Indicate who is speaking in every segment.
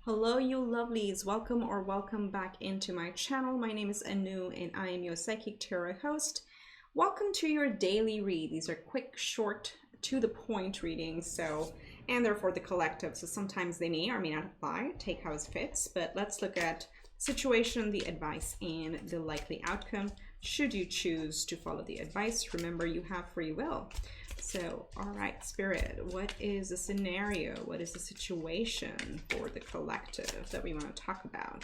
Speaker 1: Hello, you lovelies. Welcome or welcome back into my channel. My name is Anu and I am your Psychic Tarot host. Welcome to your daily read. These are quick, short, to the point readings, and they're for the collective. So sometimes they may or may not apply. Take how it fits. But let's look at situation, the advice, and the likely outcome should you choose to follow the advice. Remember, you have free will. So, all right, Spirit, what is the scenario? What is the situation for the collective that we want to talk about?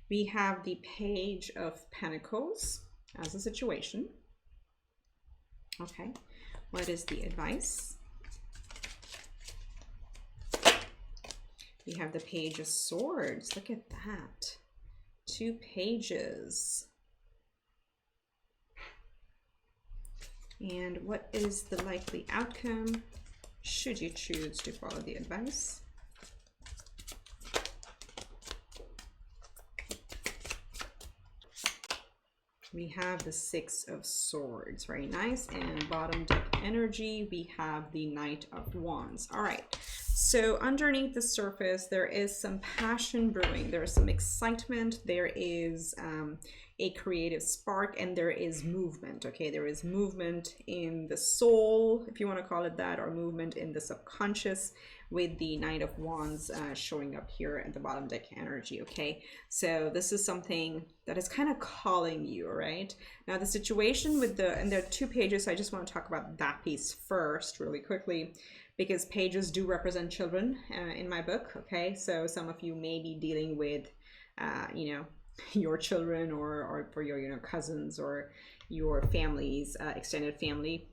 Speaker 1: We have the Page of Pentacles as a situation. Okay, what is the advice? We have the Page of Swords. Look at that. 2 pages. And what is the likely outcome should you choose to follow the advice? We have the 6 of Swords, very nice. And bottom deck energy, we have the Knight of Wands. All right, so underneath the surface, there is some passion brewing. There is some excitement. There is a creative spark, and there is movement. Okay, there is movement in the soul, if you want to call it that, or movement in the subconscious, with the Knight of Wands showing up here at the bottom deck energy. Okay, so this is something that is kind of calling you, right? Now the situation with and there are 2 pages, so I just want to talk about that piece first really quickly, because pages do represent children in my book. Okay, so some of you may be dealing with your children, or for your cousins or your family's extended family,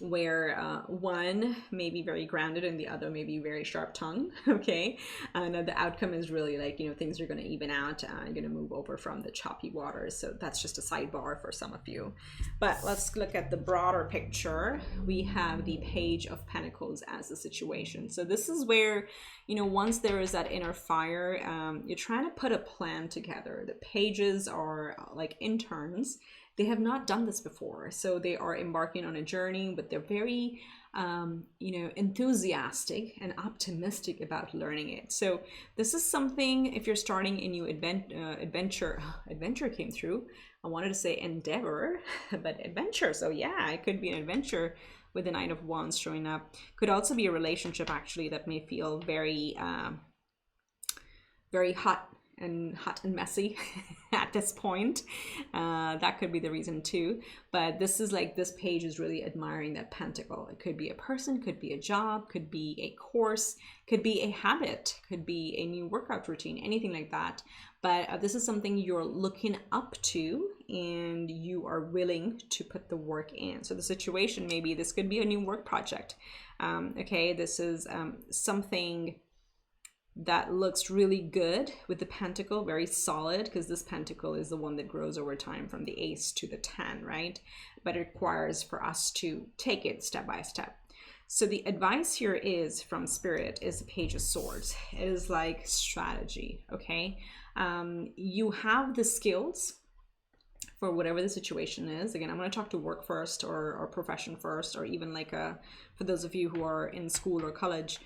Speaker 1: where one may be very grounded and the other may be very sharp tongued. Okay, and the outcome is really like, things are going to even out. You're going to move over from the choppy waters. So that's just a sidebar for some of you. But let's look at the broader picture. We have the Page of Pentacles as a situation. So this is where, once there is that inner fire, you're trying to put a plan together. The pages are like interns. They have not done this before, so they are embarking on a journey, but they're very, enthusiastic and optimistic about learning it. So this is something, if you're starting a new adventure came through. I wanted to say endeavor, but adventure. So yeah, it could be an adventure with the Knight of Wands showing up. Could also be a relationship actually that may feel very, very hot and messy at this point. That could be the reason too. But this is like, this page is really admiring that pentacle. It could be a person, could be a job, could be a course, could be a habit, could be a new workout routine, anything like that. But this is something you're looking up to and you are willing to put the work in. So the situation, maybe this could be a new work project. Okay, this is something that looks really good with the pentacle, very solid, because this pentacle is the one that grows over time from the ace to the 10, right? But it requires for us to take it step by step. So the advice here is from Spirit is the Page of Swords. It is like strategy, okay? You have the skills for whatever the situation is. Again, I'm going to talk to work first, or profession first, or even like for those of you who are in school or college.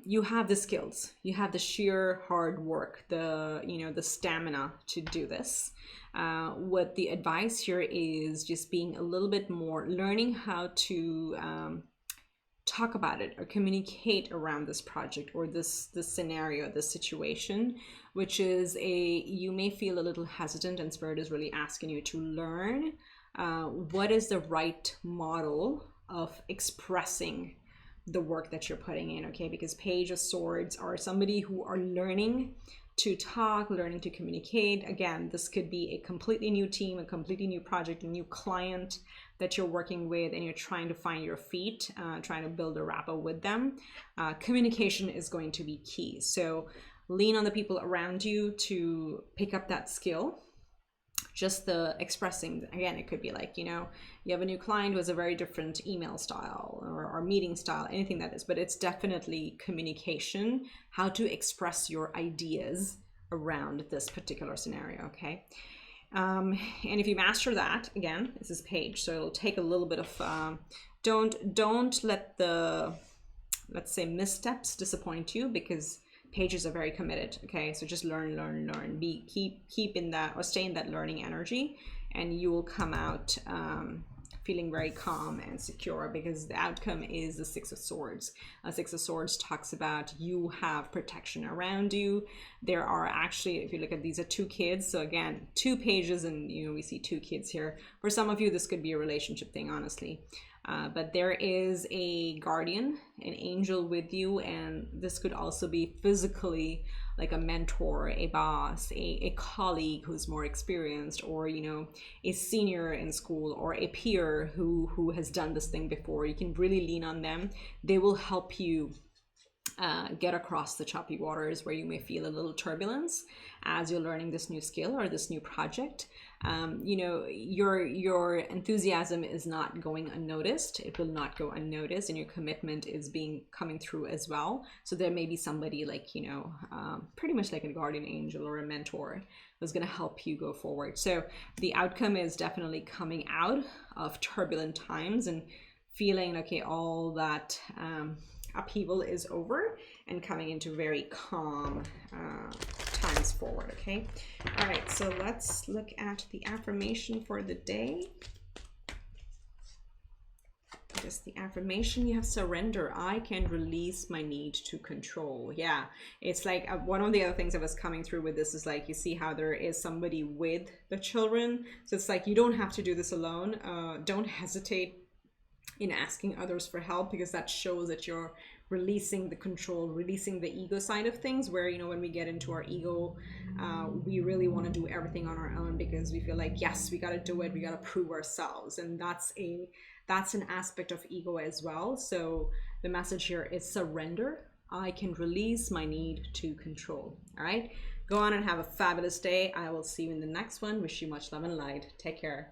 Speaker 1: You have the skills, you have the sheer hard work, the stamina to do this. What the advice here is just being a little bit more, learning how to talk about it or communicate around this project or this scenario, this situation, which is you may feel a little hesitant, and Spirit is really asking you to learn what is the right model of expressing the work that you're putting in. Okay, because Page of Swords are somebody who are learning to talk, learning to communicate. Again, this could be a completely new team, a completely new project, a new client that you're working with, and you're trying to find your feet, trying to build a rapport with them. Communication is going to be key. So lean on the people around you to pick up that skill. Just the expressing, again, it could be like, you have a new client who has a very different email style or meeting style, anything that is, but it's definitely communication, how to express your ideas around this particular scenario. Okay. And if you master that, again, this is Page, so it'll take a little bit of, don't let the, let's say, missteps disappoint you, because pages are very committed. Okay, so just learn, learn, learn. Keep in that, or stay in that learning energy, and you will come out feeling very calm and secure, because the outcome is the Six of Swords. Six of Swords talks about you have protection around you. There are actually, if you look at, these are two kids. So again, two pages, and you know, we see two kids here. For some of you, this could be a relationship thing, honestly. But there is a guardian, an angel with you, and this could also be physically, like a mentor, a boss, a colleague who's more experienced, or you know, a senior in school, or a peer who has done this thing before. You can really lean on them. They will help you get across the choppy waters where you may feel a little turbulence as you're learning this new skill or this new project. You know, your enthusiasm is not going unnoticed. It will not go unnoticed, and your commitment is coming through as well. So there may be somebody, like, you know, pretty much like a guardian angel or a mentor who's going to help you go forward. So the outcome is definitely coming out of turbulent times and feeling, okay, all that upheaval is over, and coming into very calm times forward. Okay, all right, so let's look at the affirmation for the day. Just the affirmation, you have surrender. I can release my need to control. Yeah, it's like one of the other things that was coming through with this is, like, you see how there is somebody with the children. So it's like, you don't have to do this alone. Don't hesitate in asking others for help, because that shows that you're releasing the control, releasing the ego side of things, where, you know, when we get into our ego, we really want to do everything on our own, because we feel like, yes, we got to do it, we got to prove ourselves, and that's an aspect of ego as well. So the message here is surrender. I can release my need to control. All right, go on and have a fabulous day. I will see you in the next one. Wish you much love and light. Take care.